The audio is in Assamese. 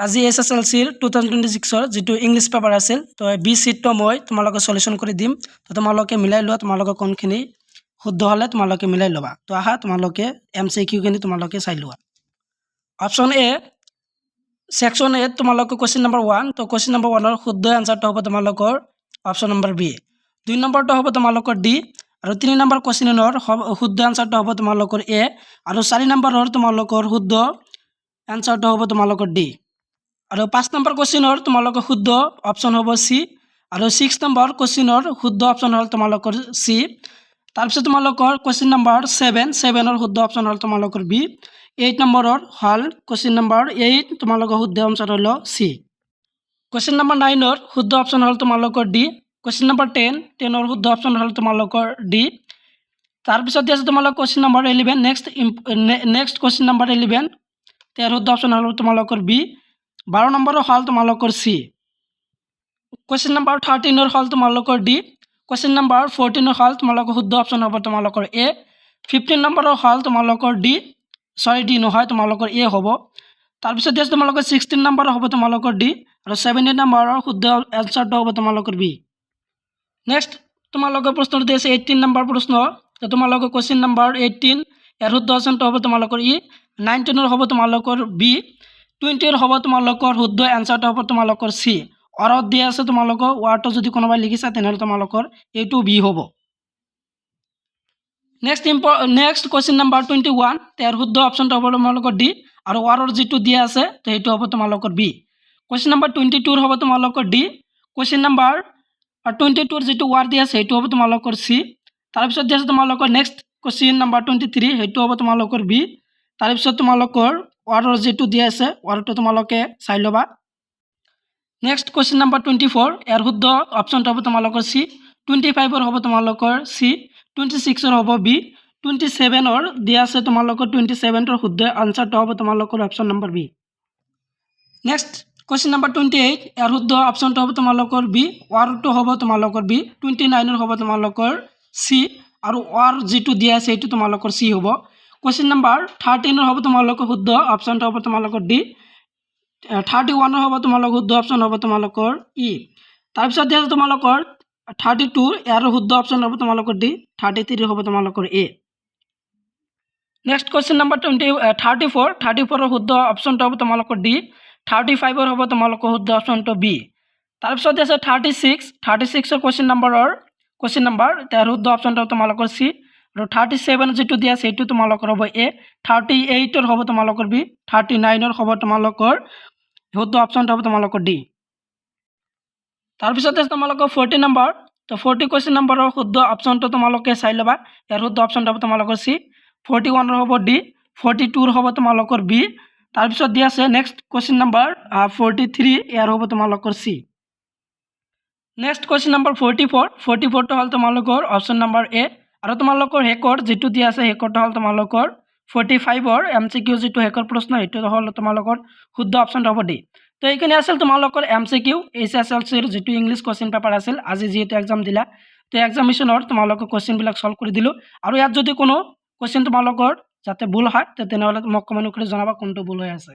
আজি SSLCৰ 2026 যেটো ইংলিশ পেপাৰ আছিল তো বি সিটটো মই তোমালোকে সলিউশন কৰি দিম তো তোমালোকে মিলাই লোৱা তোমালোকে কোনখিনি শুদ্ধ হলে তোমালোকে মিলাই লবা তো আহা তোমালোকে MCQ খিনি তোমালোকে চাই লোৱা অপশন এ সেকশন এ তোমালোকে কোশ্চেন নাম্বাৰ 1 তো কোশ্চেন নাম্বাৰ 1 ৰ শুদ্ধ আনসাৰটো হ'ব তোমালোকৰ অপশন নাম্বাৰ বি 2 নম্বৰটো হ'ব তোমালোকৰ ডি আৰু 3 নম্বৰ কোশ্চেনৰ শুদ্ধ আনসাৰটো হ'ব তোমালোকৰ এ আৰু 4 নম্বৰৰ তোমালোকৰ শুদ্ধ আনসাৰটো হ'ব তোমালোকৰ ডি আৰু 5 নম্বৰ কোশ্চেনৰ তোমালোকৰ শুদ্ধ অপশন হ'ব সি আৰু 6 নম্বৰ কোশ্চেনৰ শুদ্ধ অপশন হ'ল তোমালোকৰ সি তাৰপিছত তোমালোকৰ কোশ্চেন নম্বৰ 7 ৰ শুদ্ধ অপশন হ'ল তোমালোকৰ বি 8 নম্বৰৰ হল কোশ্চেন নম্বৰ 8 তোমালোকৰ শুদ্ধ আনসাৰ হ'ল সি কোশ্চেন নম্বৰ 9 ৰ শুদ্ধ অপশন হ'ল তোমালোকৰ ডি কোশ্চেন নম্বৰ 10 ৰ শুদ্ধ অপশন হ'ল তোমালোকৰ ডি তাৰপিছত আছে তোমালোকৰ question number 11 next question number 11 তেৰ শুদ্ধ অপশন হ'ল তোমালোকৰ বি 12 নম্বৰৰ হল তোমালোকৰ সি কোশ্চেন নম্বৰ 13 ৰ হল তোমালোকৰ ডি কোশ্চেন নম্বৰ 14 ৰ হল তোমালোকৰ শুদ্ধ অপশন হ'ব তোমালোকৰ এ 15 নম্বৰৰ হল তোমালোকৰ ডি সৰি ডি নহয় তোমালোকৰ এ হ'ব তাৰপিছত আছে তোমালোকৰ 16 নম্বৰ হ'ব তোমালোকৰ ডি আৰু 17 নম্বৰৰ শুদ্ধ আনসাৰটো হ'ব তোমালোকৰ বি নেক্সট তোমালোকৰ প্ৰশ্নটো আছে 18 নম্বৰ প্ৰশ্ন তো তোমালোকৰ কোশ্চেন নম্বৰ 18 এৰ শুদ্ধ অপশনটো হ'ব তোমালোকৰ ই 19 ৰ হ'ব তোমালোকৰ বি 20 ৰ হ'ব তোমালোকৰ শুদ্ধ আনসাৰটো হ'ব তোমালোকৰ সি অৰত দিয়া আছে তোমালোকৰ ওয়াৰ্ডটো যদি কোনোবাই লিখিছা তেনেহলে তোমালোকৰ এইটো বি হ'ব নেক্সট কোশ্চেন নম্বৰ 21 তেৰ শুদ্ধ অপশনটো হ'ব তোমালোকৰ ডি আৰু ওয়াৰৰ যেটো দিয়া আছে তো এইটো হ'ব তোমালোকৰ বি কোশ্চেন নম্বৰ 22 ৰ হ'ব তোমালোকৰ ডি কোশ্চেন নম্বৰ 22 ৰ যেটো ওয়াৰ দিয়া আছে এইটো হ'ব তোমালোকৰ সি তাৰপিছত দিয়া আছে তোমালোকৰ নেক্সট কোশ্চেন নম্বৰ 23 সেইটো হ'ব তোমালোকৰ বি তাৰপিছত তোমালোকৰ ওয়াৰৰ যেটো দিয়া আছে ওয়াৰটো তোমালোকে চাই লবা নেক্সট কোশ্চেন নম্বৰ 24 এৰ শুদ্ধ অপশনটো হ'ব তোমালোকৰ সি 25 ৰ হ'ব তোমালোকৰ সি 26 ৰ হ'ব বি 27 ৰ দিয়া আছে তোমালোকৰ 27 ৰ শুদ্ধ আনসাৰটো হ'ব তোমালোকৰ option number B next question number 28 এৰ শুদ্ধ অপশনটো হ'ব তোমালোকৰ বি ওয়াৰটো হ'ব তোমালোকৰ বি 29 ৰ হ'ব তোমালোকৰ সি আৰু ওয়াৰ যেটো দিয়া আছে এইটো তোমালোকৰ সি হ'ব কোশ্চেন নম্বৰ 13 ৰ হ'ব তোমালোকৰ শুদ্ধ অপশনটো হ'ব তোমালোকৰ ডি 31 ৰ হ'ব তোমালোকৰ শুদ্ধ অপশন হ'ব তোমালোকৰ ই তাৰপিছত দিয়া আছে তোমালোকৰ 32 এৰ শুদ্ধ অপশন হ'ব তোমালোকৰ ডি 33 হ'ব তোমালোকৰ এ নেক্সট কোশ্চেন নম্বৰ 34 ৰ শুদ্ধ অপশনটো হ'ব তোমালোকৰ ডি 35 ৰ হ'ব তোমালোকৰ শুদ্ধ অপশনটো বি তাৰপিছত আছে 36 ৰ কোশ্চেন নম্বৰ তাৰ শুদ্ধ অপশনটো তোমালোকৰ সি আৰু 37 যেটো দিয়া আছে এইটো তোমালোকৰ হ'ব এ 38 ৰ হ'ব তোমালোকৰ বি 39 ৰ হ'ব তোমালোকৰ শুদ্ধ অপশনটো হ'ব তোমালোকৰ ডি তাৰপিছত আছে তোমালোকৰ 40 নম্বৰ তো 40 কোশ্চেন নম্বৰৰ শুদ্ধ অপশনটো তোমালোকে চাই লবা ইয়াৰ শুদ্ধ অপশনটো হ'ব তোমালোকৰ সি 41 ৰ হ'ব ডি 42 ৰ হ'ব তোমালোকৰ বি তাৰপিছত দিয়া আছে নেক্সট কোশ্চেন নম্বৰ 43 ইয়াৰ হ'ব তোমালোকৰ সি নেক্সট কোশ্চেন নম্বৰ 44 টো হ'ল তোমালোকৰ অপশন নম্বৰ এ আৰু তোমালোকৰ হেকৰ যেটো দিয়া আছে হেকৰটো হ'ল তোমালোকৰ 45 ৰ MCQ যেটো হেকৰ প্ৰশ্ন এটো হ'ল তোমালোকৰ শুদ্ধ অপশন হ'ব ডি তো এইখিনি আছিল তোমালোকৰ MCQ SSLC ৰ যেটো ইংলিশ কোশ্চেন পেপাৰ আছিল আজি যেটো এক্সাম দিলা তো এক্সামিনেশনৰ তোমালোকৰ কোশ্চেন বিলাক সলভ কৰি দিলো আৰু ইয়াত যদি কোনো কোশ্চেন তোমালোকৰ যাতে ভুল হয় তেনেহলে মোক কমেন্ট কৰি জনাবা কোনটো ভুল হৈ আছে